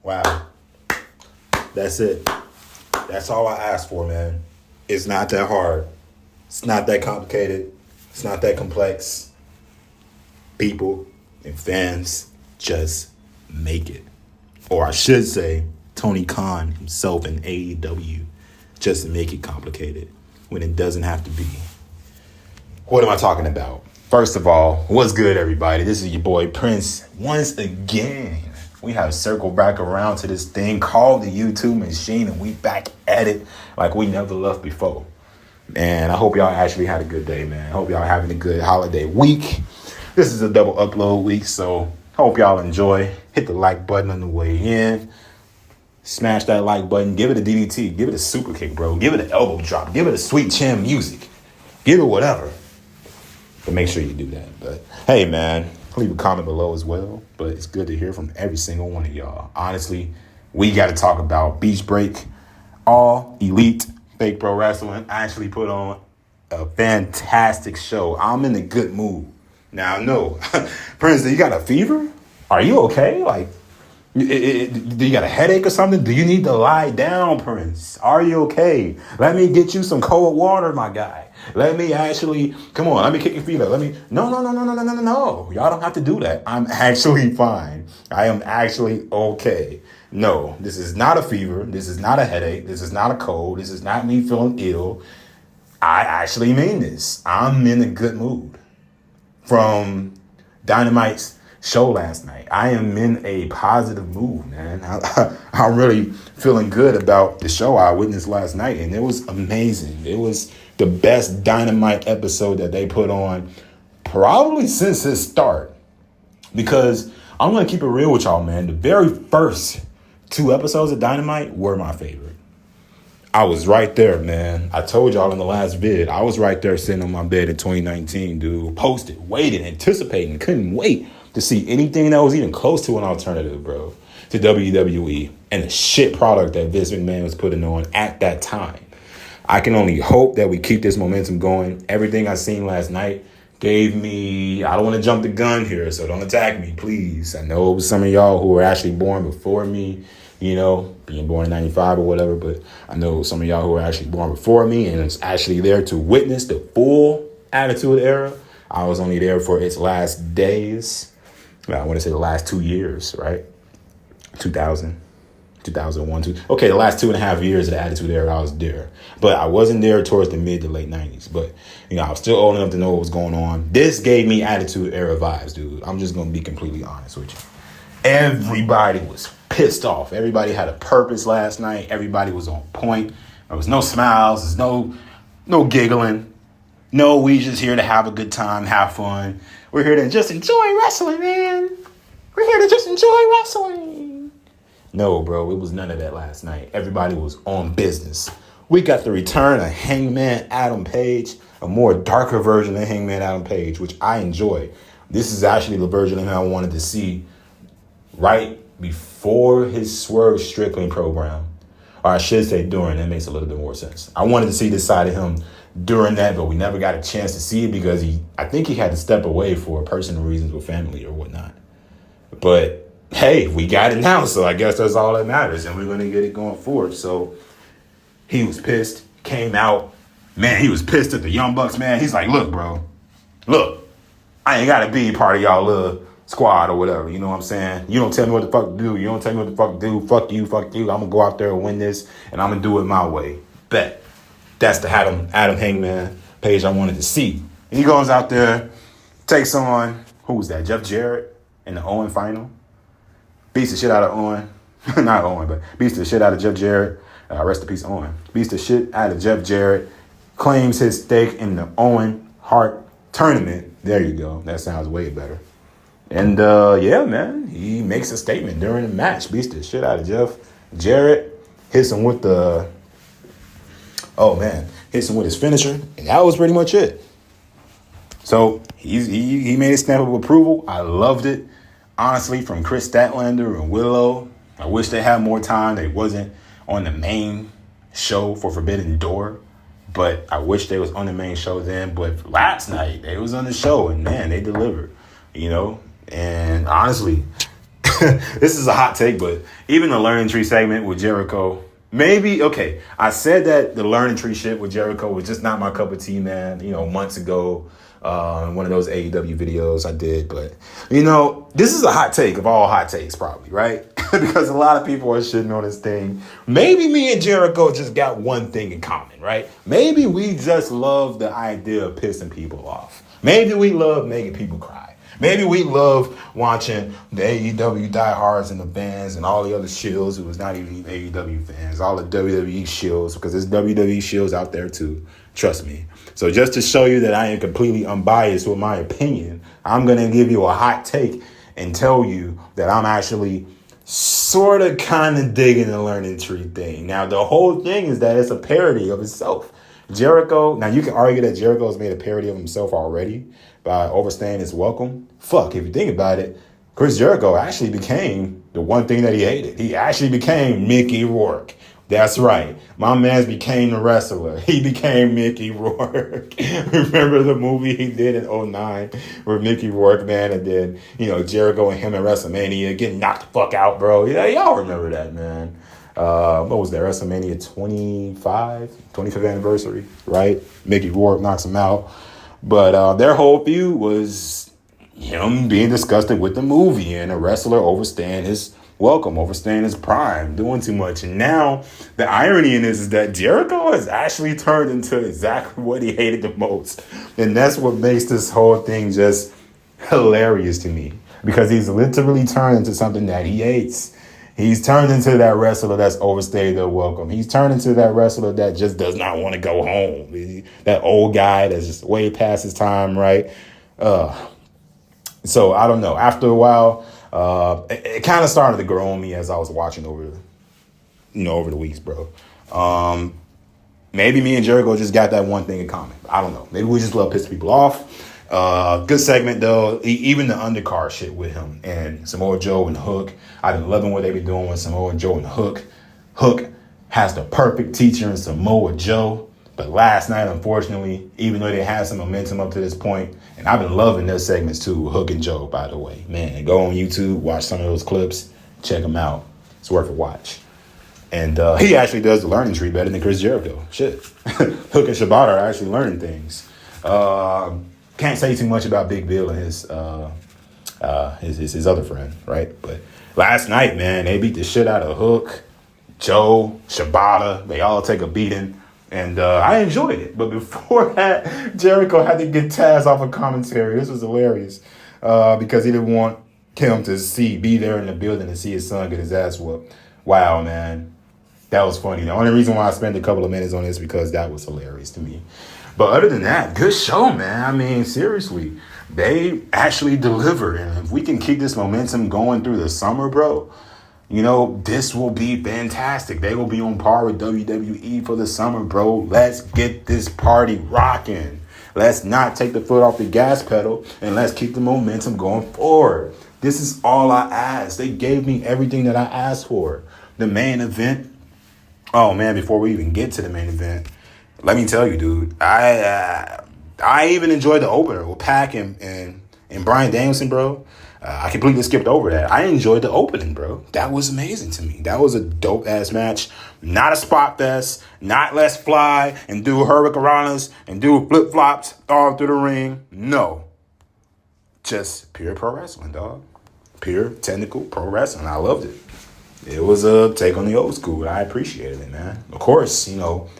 Wow. That's it. That's all I asked for, man. It's not that hard. It's not that complicated. It's not that complex. People and fans just make it. Or I should say, Tony Khan himself in AEW just make it complicated when it doesn't have to be. What am I talking about? First of all, what's good, everybody? This is your boy Prince. Once again, we have circled back around to this thing called the YouTube machine, and we back at it like we never left before. And I hope y'all actually had a good day, man. I hope y'all having a good holiday week. This is a double upload week, so hope y'all enjoy. Hit the like button on the way in. Smash that like button. Give it a DDT. Give it a super kick, bro. Give it an elbow drop. Give it a sweet chin music. Give it whatever. But make sure you do that. But hey, man, leave a comment below as well. But it's good to hear from every single one of y'all. Honestly, we got to talk about Beach Break. All Elite Fake Pro Wrestling actually put on a fantastic show. I'm in a good mood. Now, no, Prince, you got a fever? Are you okay? Like, do you got a headache or something? Do you need to lie down, Prince? Are you okay? Let me get you some cold water, my guy. Let me actually, come on, let me kick your feet up. No. Y'all don't have to do that. I'm actually fine. I am actually okay. No, this is not a fever. This is not a headache. This is not a cold. This is not me feeling ill. I actually mean this. I'm in a good mood. From Dynamite's show last night, I am in a positive mood, man. I'm really feeling good about the show I witnessed last night, and it was amazing. It was the best Dynamite episode that they put on probably since its start. Because I'm going to keep it real with y'all, man. The very first 2 episodes of Dynamite were my favorite. I was right there, man. I told y'all in the last vid, I was right there sitting on my bed in 2019, dude. Posted, waiting, anticipating, couldn't wait to see anything that was even close to an alternative, bro, to WWE and the shit product that Vince McMahon was putting on at that time. I can only hope that we keep this momentum going. Everything I seen last night gave me, I don't want to jump the gun here, so don't attack me, please. I know it was some of y'all who were actually born before me, you know, being born in 95 or whatever, but I know some of y'all who were actually born before me and it's actually there to witness the full Attitude Era. I was only there for its last days. I want to say the last 2 years, right? 2000, 2001, okay, the last 2.5 years of the Attitude Era, I was there. But I wasn't there towards the mid to late 90s. But, you know, I was still old enough to know what was going on. This gave me Attitude Era vibes, dude. I'm just going to be completely honest with you. Everybody was pissed off. Everybody had a purpose last night. Everybody was on point. There was no smiles. There's no giggling. No, we just here to have a good time, have fun. We're here to just enjoy wrestling, man. We're here to just enjoy wrestling. No, bro, it was none of that last night. Everybody was on business. We got the return of Hangman Adam Page, a more darker version of Hangman Adam Page, which I enjoy. This is actually the version of him I wanted to see right before his Swerve Strickland program. Or I should say during. That makes a little bit more sense. I wanted to see this side of him during that, but we never got a chance to see it because I think he had to step away for personal reasons with family or whatnot. But hey, we got it now, so I guess that's all that matters, and we're going to get it going forward. So he was pissed, came out. Man, he was pissed at the Young Bucks, man. He's like, look, bro, look, I ain't got to be part of y'all little squad or whatever, you know what I'm saying? You don't tell me what the fuck to do. You don't tell me what the fuck to do. Fuck you. I'm going to go out there and win this, and I'm going to do it my way. Bet. That's the Adam Hangman Page I wanted to see. And he goes out there, takes on, who was that? Jeff Jarrett in the Owen final. Beats the shit out of Owen. Not Owen, but beats the shit out of Jeff Jarrett. Rest in peace, Owen. Beats the shit out of Jeff Jarrett. Claims his stake in the Owen Hart tournament. There you go. That sounds way better. And, yeah, man, he makes a statement during the match. Beats the shit out of Jeff Jarrett. Hits him with hits him with his finisher. And that was pretty much it. So he made a stamp of approval. I loved it. Honestly, from Chris Statlander and Willow, I wish they had more time. They wasn't on the main show for Forbidden Door. But I wish they was on the main show then. But last night, they was on the show. And, man, they delivered, you know. And honestly, this is a hot take, but even the Learning Tree segment with Jericho, maybe, okay, I said that the Learning Tree shit with Jericho was just not my cup of tea, man, months ago. One of those AEW videos I did, but this is a hot take of all hot takes, probably, right? Because a lot of people are shitting on this thing. Maybe me and Jericho just got one thing in common, right? Maybe we just love the idea of pissing people off. Maybe we love making people cry. Maybe we love watching the AEW diehards and the fans and all the other shills who was not even AEW fans, all the WWE shills, because there's WWE shills out there too. Trust me. So just to show you that I am completely unbiased with my opinion, I'm going to give you a hot take and tell you that I'm actually sort of kind of digging the Learning Tree thing. Now, the whole thing is that it's a parody of itself. Jericho, now you can argue that Jericho's made a parody of himself already by overstaying his welcome. Fuck, if you think about it, Chris Jericho actually became the one thing that he hated. He actually became Mickey Rourke. That's right. My man became the wrestler. He became Mickey Rourke. Remember the movie he did in 2009 with Mickey Rourke, man, and then, Jericho and him at WrestleMania getting knocked the fuck out, bro. Yeah, y'all remember that, man. What was that? WrestleMania 25th anniversary, right? Mickey Rourke knocks him out. But their whole feud was him being disgusted with the movie and a wrestler overstaying his welcome, overstaying his prime, doing too much. And now the irony in this is that Jericho has actually turned into exactly what he hated the most. And that's what makes this whole thing just hilarious to me, because he's literally turned into something that he hates. He's turned into that wrestler that's overstayed their welcome. He's turned into that wrestler that just does not want to go home. That old guy that's just way past his time, right? So I don't know. After a while, it kind of started to grow on me as I was watching over the weeks, bro. Maybe me and Jericho just got that one thing in common. I don't know. Maybe we just love pissing people off. Good segment, though. Even the undercard shit with him and Samoa Joe and Hook. I've been loving what they've been doing with Samoa Joe and Hook. Hook has the perfect teacher in Samoa Joe. But last night, unfortunately, even though they had some momentum up to this point, and I've been loving their segments too, Hook and Joe, by the way. Man, go on YouTube, watch some of those clips, check them out. It's worth a watch. And he actually does the Learning Tree better than Chris Jericho. Shit. Hook and Shibata are actually learning things. Can't say too much about Big Bill and his other friend, right? But last night, man, they beat the shit out of Hook, Joe, Shibata. They all take a beating. And I enjoyed it. But before that, Jericho had to get Taz off of commentary. This was hilarious because he didn't want him to be there in the building to see his son get his ass whooped. Wow, man. That was funny. The only reason why I spent a couple of minutes on this because that was hilarious to me. But other than that, good show, man. I mean, seriously, they actually delivered. And if we can keep this momentum going through the summer, bro, this will be fantastic. They will be on par with WWE for the summer, bro. Let's get this party rocking. Let's not take the foot off the gas pedal, and let's keep the momentum going forward. This is all I asked. They gave me everything that I asked for. The main event. Oh, man, before we even get to the main event, let me tell you, dude, I even enjoyed the opener with Pac and Bryan Danielson, bro. I completely skipped over that. I enjoyed the opening, bro. That was amazing to me. That was a dope-ass match. Not a spot fest. Not let's fly and do hurricanranas and do flip-flops all through the ring. No. Just pure pro wrestling, dog. Pure technical pro wrestling. I loved it. It was a take on the old school. I appreciated it, man. Of course,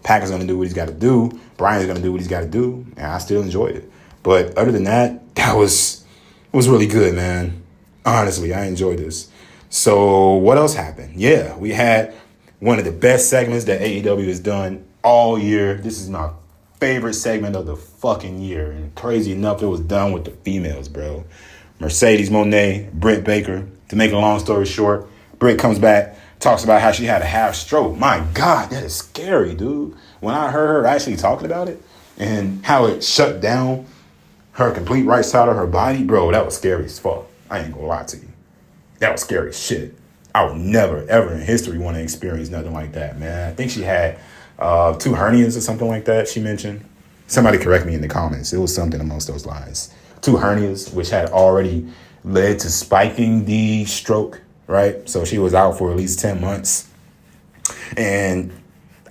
Pac is going to do what he's got to do. Bryan's going to do what he's got to do. And I still enjoyed it. But other than that, it was really good, man. Honestly, I enjoyed this. So what else happened? Yeah, we had one of the best segments that AEW has done all year. This is my favorite segment of the fucking year. And crazy enough, it was done with the females, bro. Mercedes Moné, Britt Baker. To make a long story short, Britt comes back, talks about how she had a half stroke. My God, that is scary, dude. When I heard her actually talking about it and how it shut down her complete right side of her body, bro, that was scary as fuck. I ain't gonna lie to you. That was scary as shit. I would never, ever in history want to experience nothing like that, man. I think she had 2 hernias or something like that, she mentioned. Somebody correct me in the comments. It was something amongst those lines. 2 hernias, which had already led to spiking the stroke, right? So she was out for at least 10 months. And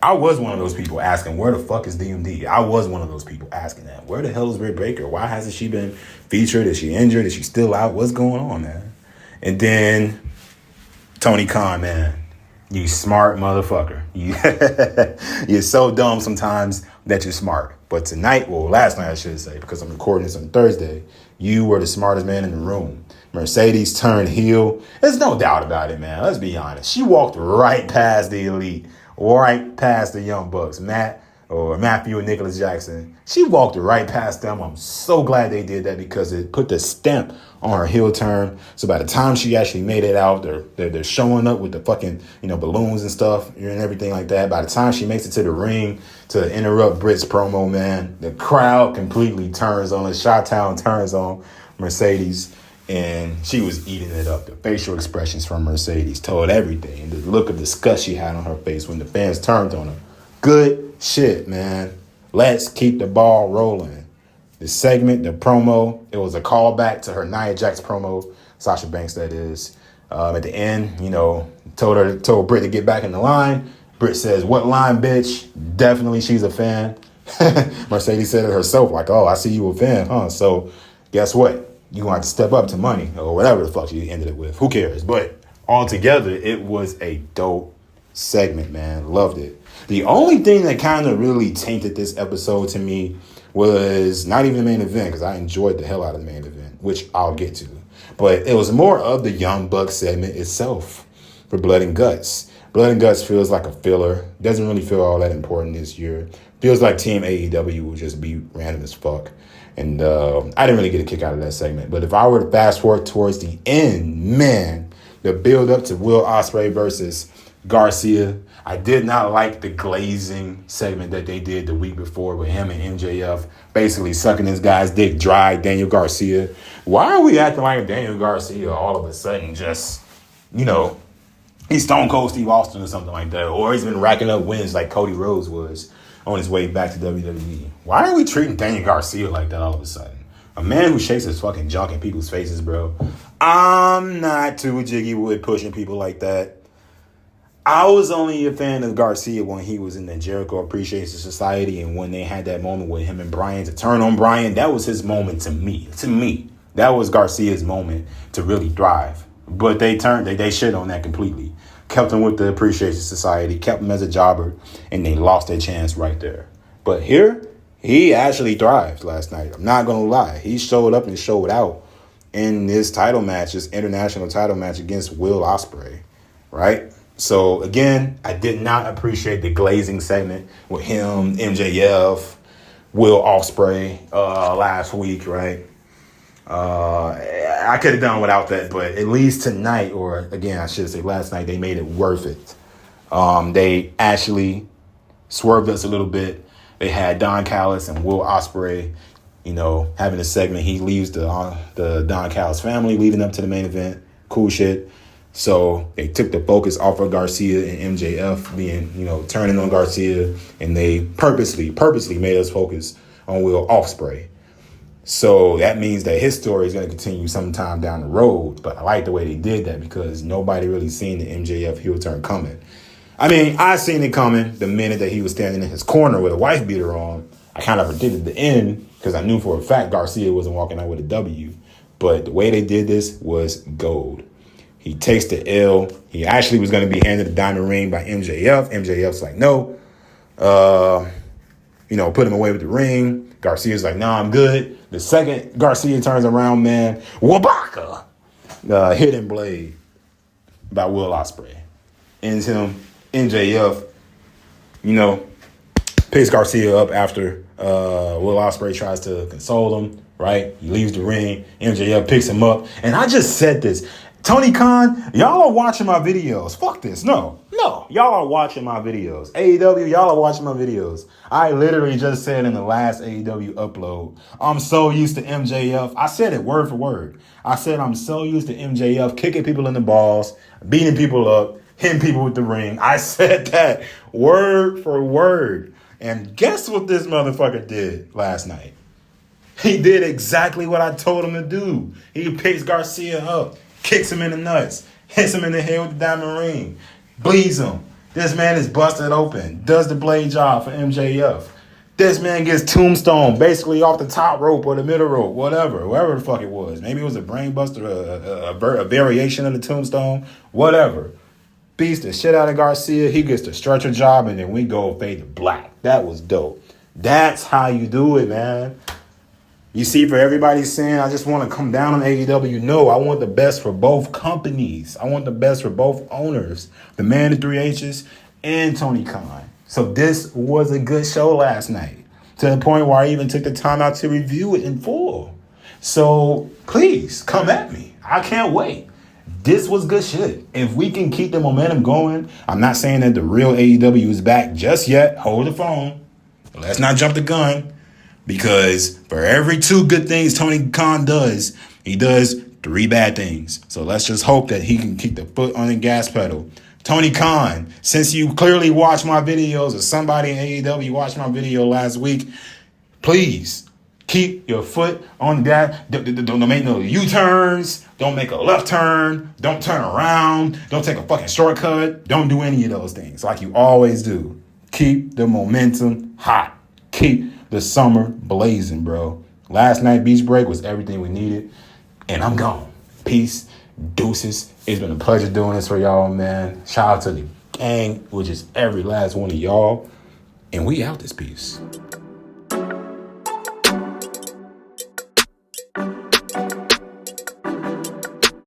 I was one of those people asking, where the fuck is DMD? I was one of those people asking that. Where the hell is Britt Baker? Why hasn't she been featured? Is she injured? Is she still out? What's going on, man? And then Tony Khan, man, you smart motherfucker. You're so dumb sometimes that you're smart. But tonight, well, last night I should say, because I'm recording this on Thursday, you were the smartest man in the room. Mercedes turned heel. There's no doubt about it, man. Let's be honest. She walked right past the Elite, right past the Young Bucks, Matthew and Nicholas Jackson. She walked right past them. I'm so glad they did that because it put the stamp on her heel turn. So by the time she actually made it out, they're showing up with the fucking, balloons and stuff and everything like that. By the time she makes it to the ring to interrupt Britt's promo, man, the crowd completely turns on her. Chi-Town turns on Mercedes. And she was eating it up. The facial expressions from Mercedes told everything. The look of disgust she had on her face when the fans turned on her. Good shit, man. Let's keep the ball rolling. The segment, the promo, it was a callback to her Nia Jax promo, Sasha Banks, that is. At the end, told Britt to get back in the line. Britt says, "What line, bitch?" Definitely she's a fan. Mercedes said it herself, like, "Oh, I see you a fan, huh?" So guess what? You're going to have to step up to money or whatever the fuck you ended it with. Who cares? But altogether, it was a dope segment, man. Loved it. The only thing that kind of really tainted this episode to me was not even the main event, because I enjoyed the hell out of the main event, which I'll get to. But it was more of the Young Bucks segment itself for Blood and Guts. Blood and Guts feels like a filler. Doesn't really feel all that important this year. Feels like Team AEW will just be random as fuck. And I didn't really get a kick out of that segment. But if I were to fast forward towards the end, man, the build up to Will Ospreay versus Garcia, I did not like the glazing segment that they did the week before with him and MJF basically sucking this guy's dick dry, Daniel Garcia. Why are we acting like Daniel Garcia all of a sudden just, he's Stone Cold Steve Austin or something like that, or he's been racking up wins like Cody Rhodes was on his way back to WWE. Why are we treating Daniel Garcia like that all of a sudden? A man who shakes his fucking junk in people's faces, bro. I'm not too jiggy with pushing people like that. I was only a fan of Garcia when he was in the Jericho Appreciation Society, and when they had that moment with him and Bryan to turn on Bryan, that was his moment to me. That was Garcia's moment to really thrive. But they shit on that completely. Kept him with the Appreciation Society, kept him as a jobber, and they lost their chance right there. But here, he actually thrived last night. I'm not going to lie. He showed up and showed out in this title match, this international title match against Will Ospreay, right? So, again, I did not appreciate the glazing segment with him, MJF, Will Ospreay last week, right? I could have done without that, but at least tonight, or again, I should say last night, they made it worth it. They actually swerved us a little bit. They had Don Callis and Will Ospreay, having a segment. He leaves the Don Callis family leading up to the main event. Cool shit. So they took the focus off of Garcia and MJF being, turning on Garcia, and they purposely made us focus on Will Ospreay. So that means that his story is going to continue sometime down the road. But I like the way they did that because nobody really seen the MJF heel turn coming. I mean, I seen it coming the minute that he was standing in his corner with a wife beater on. I kind of predicted the end because I knew for a fact Garcia wasn't walking out with a W. But the way they did this was gold. He takes the L. He actually was going to be handed the diamond ring by MJF. MJF's like, no. Put him away with the ring. Garcia's like, nah, I'm good. The second Garcia turns around, man, Wabaka! Hidden blade by Will Ospreay. Ends him. MJF, picks Garcia up after Will Ospreay tries to console him, right? He leaves the ring. MJF picks him up. And I just said this. Tony Khan, y'all are watching my videos. Fuck this. No. Y'all are watching my videos. AEW, y'all are watching my videos. I literally just said in the last AEW upload, I'm so used to MJF. I said it word for word. I said I'm so used to MJF kicking people in the balls, beating people up, hitting people with the ring. I said that word for word. And guess what this motherfucker did last night? He did exactly what I told him to do. He picks Garcia up, kicks him in the nuts, hits him in the head with the diamond ring, bleeds him. This man is busted open, does the blade job for MJF. This man gets tombstone basically off the top rope or the middle rope, whatever the fuck it was. Maybe it was a brain buster, a variation of the tombstone, whatever. Beats the shit out of Garcia. He gets the stretcher job, and then we go fade to black. That was dope. That's how you do it, man. You see, for everybody saying, I just want to come down on AEW. No, I want the best for both companies. I want the best for both owners. The man of 3H's and Tony Khan. So this was a good show last night. To the point where I even took the time out to review it in full. So please, come at me. I can't wait. This was good shit. If we can keep the momentum going, I'm not saying that the real AEW is back just yet. Hold the phone. Let's not jump the gun. Because for every 2 good things Tony Khan does, he does 3 bad things. So let's just hope that he can keep the foot on the gas pedal. Tony Khan, since you clearly watched my videos, or somebody in AEW watched my video last week, please keep your foot on the gas. Don't make no U-turns. Don't make a left turn. Don't turn around. Don't take a fucking shortcut. Don't do any of those things like you always do. Keep the momentum hot. Keep the summer blazing, bro. Last night, Beach Break was everything we needed. And I'm gone. Peace. Deuces. It's been a pleasure doing this for y'all, man. Shout out to the gang, which is every last one of y'all. And we out this piece.